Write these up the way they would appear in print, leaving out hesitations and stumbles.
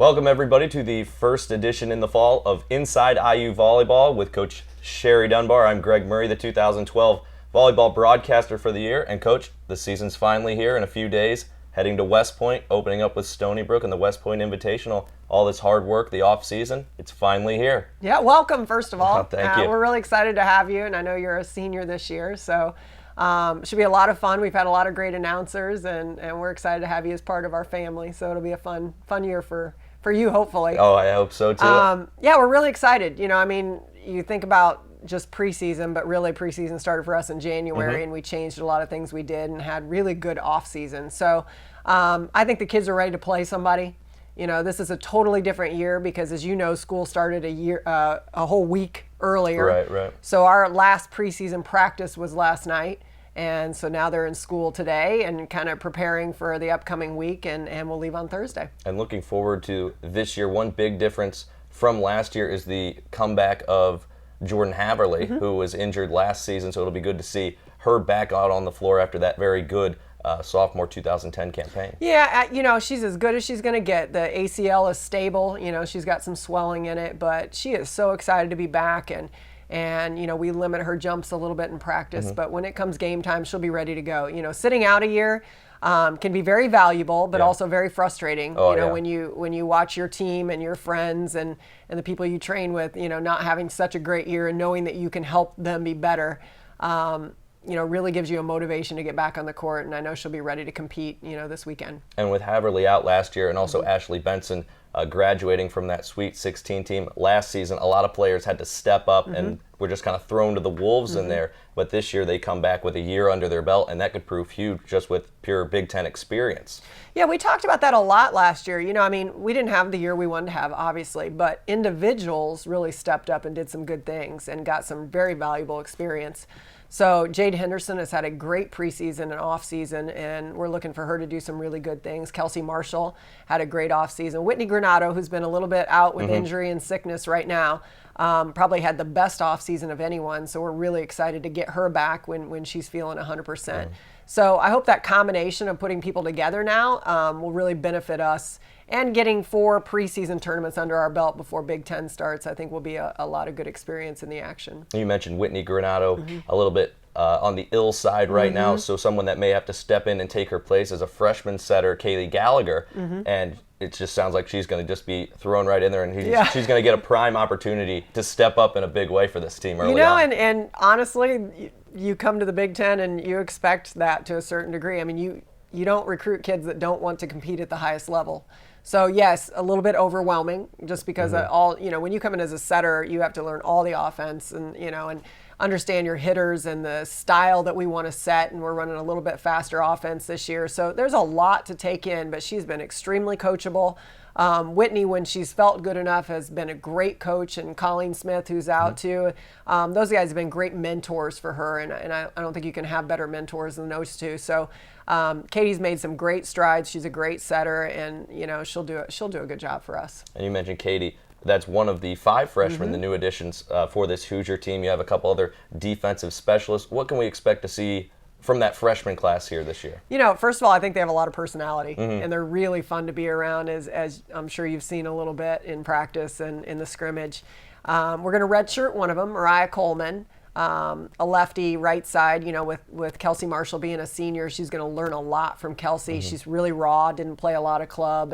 Welcome everybody to the first edition in the fall of Inside IU Volleyball with Coach Sherry Dunbar. I'm Greg Murray, the 2012 volleyball broadcaster for the year. And Coach, the season's finally here in a few days, heading to West Point, opening up with Stony Brook and the West Point Invitational. All this hard work, the off season, it's finally here. Yeah, welcome first of all. Thank you. We're really excited to have you, and I know you're a senior this year, so it should be a lot of fun. We've had a lot of great announcers, and we're excited to have you as part of our family. So it'll be a fun year for you, hopefully. Oh, I hope so too. Yeah, we're really excited. You know, I mean, you think about just preseason, but really preseason started for us in January, and we changed a lot of things we did and had really good off season. So I think the kids are ready to play somebody. You know, this is a totally different year because, as you know, school started a whole week earlier. Right. So our last preseason practice was last night. And so now they're in school today and kind of preparing for the upcoming week, and we'll leave on Thursday. And looking forward to this year. One big difference from last year is the comeback of Jordan Habberly, who was injured last season. So it'll be good to see her back out on the floor after that very good sophomore 2010 campaign. Yeah, you know, she's as good as she's going to get. The ACL is stable. You know, she's got some swelling in it, but she is so excited to be back. And you know, we limit her jumps a little bit in practice, but when it comes game time, she'll be ready to go. You know, sitting out a year can be very valuable, but also very frustrating. When you watch your team and your friends and the people you train with, you know, not having such a great year and knowing that you can help them be better, you know, really gives you a motivation to get back on the court. And I know she'll be ready to compete, you know, this weekend. And with Habberly out last year, and also Ashley Benson graduating from that Sweet 16 team last season, a lot of players had to step up and were just kind of thrown to the wolves in there. But this year they come back with a year under their belt, and that could prove huge just with pure Big Ten experience. Yeah, we talked about that a lot last year. You know, I mean, we didn't have the year we wanted to have, obviously, but individuals really stepped up and did some good things and got some very valuable experience. So Jade Henderson has had a great preseason and off season, and we're looking for her to do some really good things. Kelsey Marshall had a great off season. Whitney Granado, who's been a little bit out with injury and sickness right now, probably had the best off season of anyone. So we're really excited to get her back when she's feeling 100%. So I hope that combination of putting people together now will really benefit us. And getting 4 preseason tournaments under our belt before Big Ten starts, I think will be a lot of good experience in the action. You mentioned Whitney Granado a little bit on the ill side right now, so someone that may have to step in and take her place as a freshman setter, Kaylee Gallagher, and it just sounds like she's going to just be thrown right in there, and she's going to get a prime opportunity to step up in a big way for this team early on. And honestly, you come to the Big Ten and you expect that to a certain degree. I mean, you don't recruit kids that don't want to compete at the highest level. So yes, a little bit overwhelming just because when you come in as a setter, you have to learn all the offense and understand your hitters and the style that we want to set. And we're running a little bit faster offense this year. So there's a lot to take in, but she's been extremely coachable. Whitney, when she's felt good enough, has been a great coach, and Colleen Smith, who's out too. Those guys have been great mentors for her, and I don't think you can have better mentors than those two. So Katie's made some great strides. She's a great setter, and you know she'll do a good job for us. And you mentioned Katie. That's one of the 5 freshmen, the new additions for this Hoosier team. You have a couple other defensive specialists. What can we expect to see from that freshman class here this year? You know, first of all, I think they have a lot of personality, and they're really fun to be around, as I'm sure you've seen a little bit in practice and in the scrimmage. We're going to redshirt one of them, Mariah Coleman, a lefty right side. You know, with Kelsey Marshall being a senior, she's going to learn a lot from Kelsey. She's really raw, didn't play a lot of club,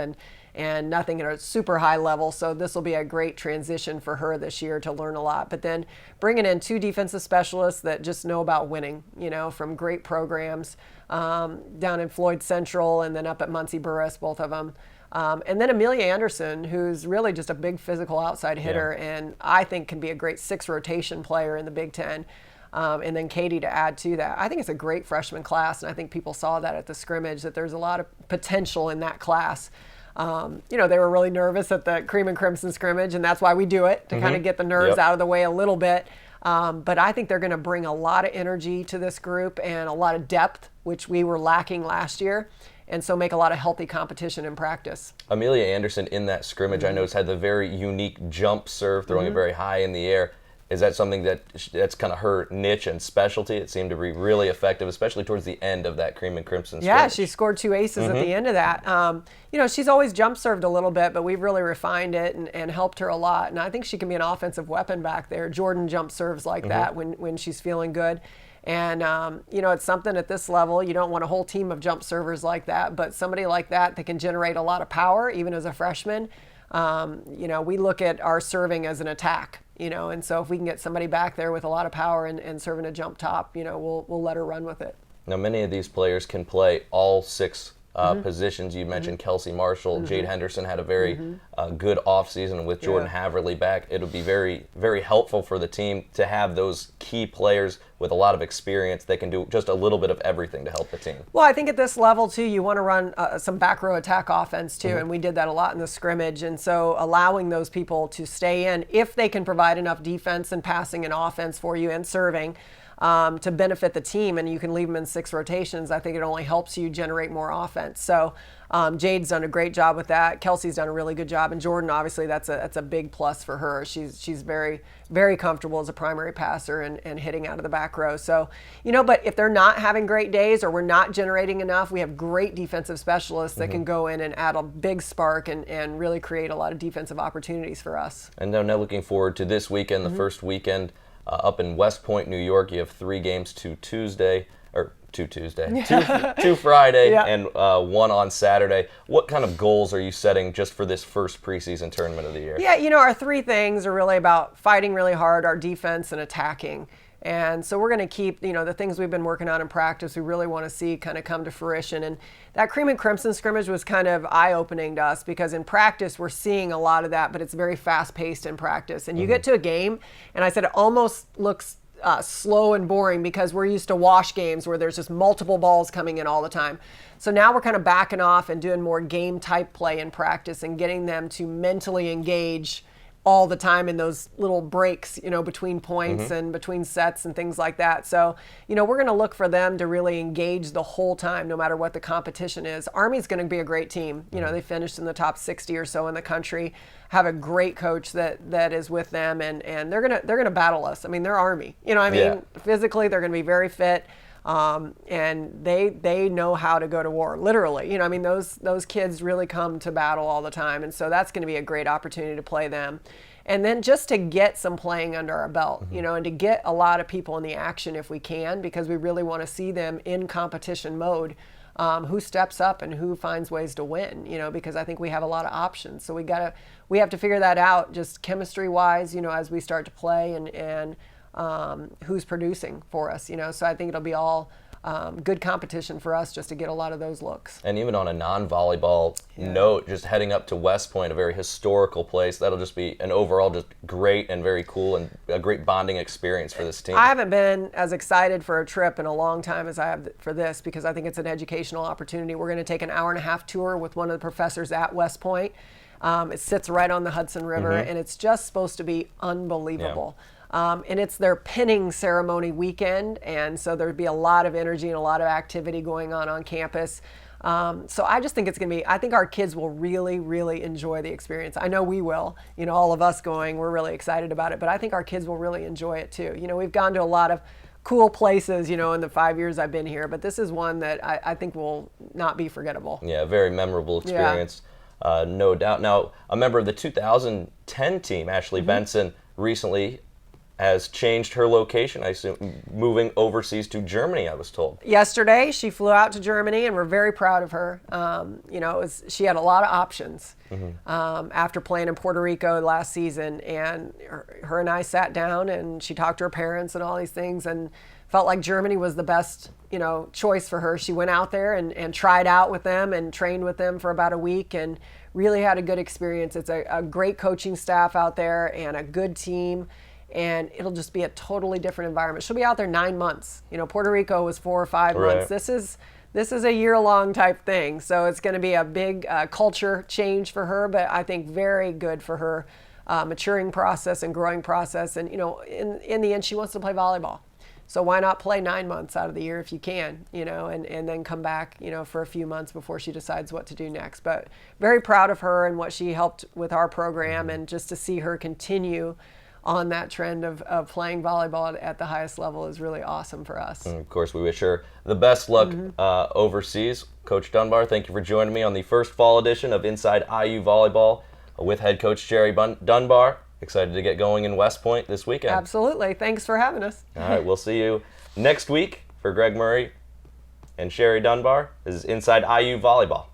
and nothing at a super high level. So this will be a great transition for her this year to learn a lot. But then bringing in 2 defensive specialists that just know about winning, you know, from great programs down in Floyd Central and then up at Muncie Burris, both of them. And then Amelia Anderson, who's really just a big physical outside hitter, and I think can be a great 6 rotation player in the Big Ten. And then Katie to add to that. I think it's a great freshman class, and I think people saw that at the scrimmage, that there's a lot of potential in that class. You know, they were really nervous at the Cream and Crimson scrimmage, and that's why we do it, to kind of get the nerves out of the way a little bit. But I think they're going to bring a lot of energy to this group and a lot of depth, which we were lacking last year, and so make a lot of healthy competition in practice. Amelia Anderson in that scrimmage, I noticed, had the very unique jump serve, throwing it very high in the air. Is that something that's kind of her niche and specialty? It seemed to be really effective, especially towards the end of that Cream and Crimson scrimmage. Yeah, she scored 2 aces at the end of that. She's always jump served a little bit, but we've really refined it and helped her a lot. And I think she can be an offensive weapon back there. Jordan jump serves like that when she's feeling good. And, it's something at this level. You don't want a whole team of jump servers like that, but somebody like that can generate a lot of power, even as a freshman. We look at our serving as an attack. And so if we can get somebody back there with a lot of power and serving a jump top, we'll let her run with it. Now, many of these players can play all 6 positions. You mentioned Kelsey Marshall. Jade Henderson had a very good offseason with Jordan Habberly back. It'll be very, very helpful for the team to have those key players with a lot of experience that can do just a little bit of everything to help the team. Well, I think at this level, too, you want to run some back row attack offense, too, and we did that a lot in the scrimmage. And so allowing those people to stay in, if they can provide enough defense and passing and offense for you and serving, to benefit the team, and you can leave them in 6 rotations, I think it only helps you generate more offense. So Jade's done a great job with that. Kelsey's done a really good job, and Jordan, obviously, that's a big plus for her. She's very, very comfortable as a primary passer and hitting out of the back row. So, but if they're not having great days or we're not generating enough, we have great defensive specialists that can go in and add a big spark and really create a lot of defensive opportunities for us. And now looking forward to this weekend, the first weekend. Up in West Point, New York, you have 3 games two Friday, and 1 on Saturday. What kind of goals are you setting just for this first preseason tournament of the year? Yeah, our 3 things are really about fighting really hard, our defense, and attacking. And so we're going to keep, the things we've been working on in practice, we really want to see kind of come to fruition. And that Cream and Crimson scrimmage was kind of eye-opening to us because in practice we're seeing a lot of that, but it's very fast-paced in practice. And you get to a game, and I said it almost looks slow and boring because we're used to wash games where there's just multiple balls coming in all the time. So now we're kind of backing off and doing more game-type play in practice and getting them to mentally engage all the time in those little breaks, between points and between sets and things like that. So, we're going to look for them to really engage the whole time, no matter what the competition is. Army's going to be a great team. They finished in the top 60 or so in the country, have a great coach that is with them, and they're going to battle us. I mean, they're Army. Physically, they're going to be very fit. And they know how to go to war, literally. Those kids really come to battle all the time, and so that's going to be a great opportunity to play them. And then just to get some playing under our belt, and to get a lot of people in the action if we can, because we really want to see them in competition mode, who steps up and who finds ways to win, because I think we have a lot of options. So we have to figure that out just chemistry-wise, as we start to play and who's producing for us, so I think it'll be all good competition for us just to get a lot of those looks. And even on a non-volleyball note, just heading up to West Point, a very historical place, that'll just be an overall just great and very cool and a great bonding experience for this team. I haven't been as excited for a trip in a long time as I have for this because I think it's an educational opportunity. We're going to take an hour-and-a-half tour with one of the professors at West Point. It sits right on the Hudson River, and it's just supposed to be unbelievable. Yeah. And it's their pinning ceremony weekend, and so there'd be a lot of energy and a lot of activity going on campus. So I just think it's going to be, I think our kids will really, really enjoy the experience. I know we will, all of us going, we're really excited about it, but I think our kids will really enjoy it too. We've gone to a lot of cool places, in the 5 years I've been here, but this is one that I think will not be forgettable. Yeah, very memorable experience, no doubt. Now, a member of the 2010 team, Ashley Benson, recently has changed her location, I assume, moving overseas to Germany, I was told. Yesterday, she flew out to Germany, and we're very proud of her. She had a lot of options after playing in Puerto Rico last season, and her and I sat down, and she talked to her parents and all these things, and felt like Germany was the best, choice for her. She went out there and tried out with them and trained with them for about a week, and really had a good experience. It's a great coaching staff out there and a good team. And it'll just be a totally different environment. She'll be out there 9 months. Puerto Rico was 4 or 5 months. This is a year-long type thing. So it's going to be a big culture change for her, but I think very good for her maturing process and growing process. And, in the end, she wants to play volleyball. So why not play 9 months out of the year if you can, and then come back, for a few months before she decides what to do next. But very proud of her and what she helped with our program, and just to see her continue on that trend of playing volleyball at the highest level is really awesome for us. And of course, we wish her the best luck overseas. Coach Dunbar, thank you for joining me on the first fall edition of Inside IU Volleyball with head coach Sherry Dunbar. Excited to get going in West Point this weekend. Absolutely. Thanks for having us. All right, we'll see you next week. For Greg Murray and Sherry Dunbar, this is Inside IU Volleyball.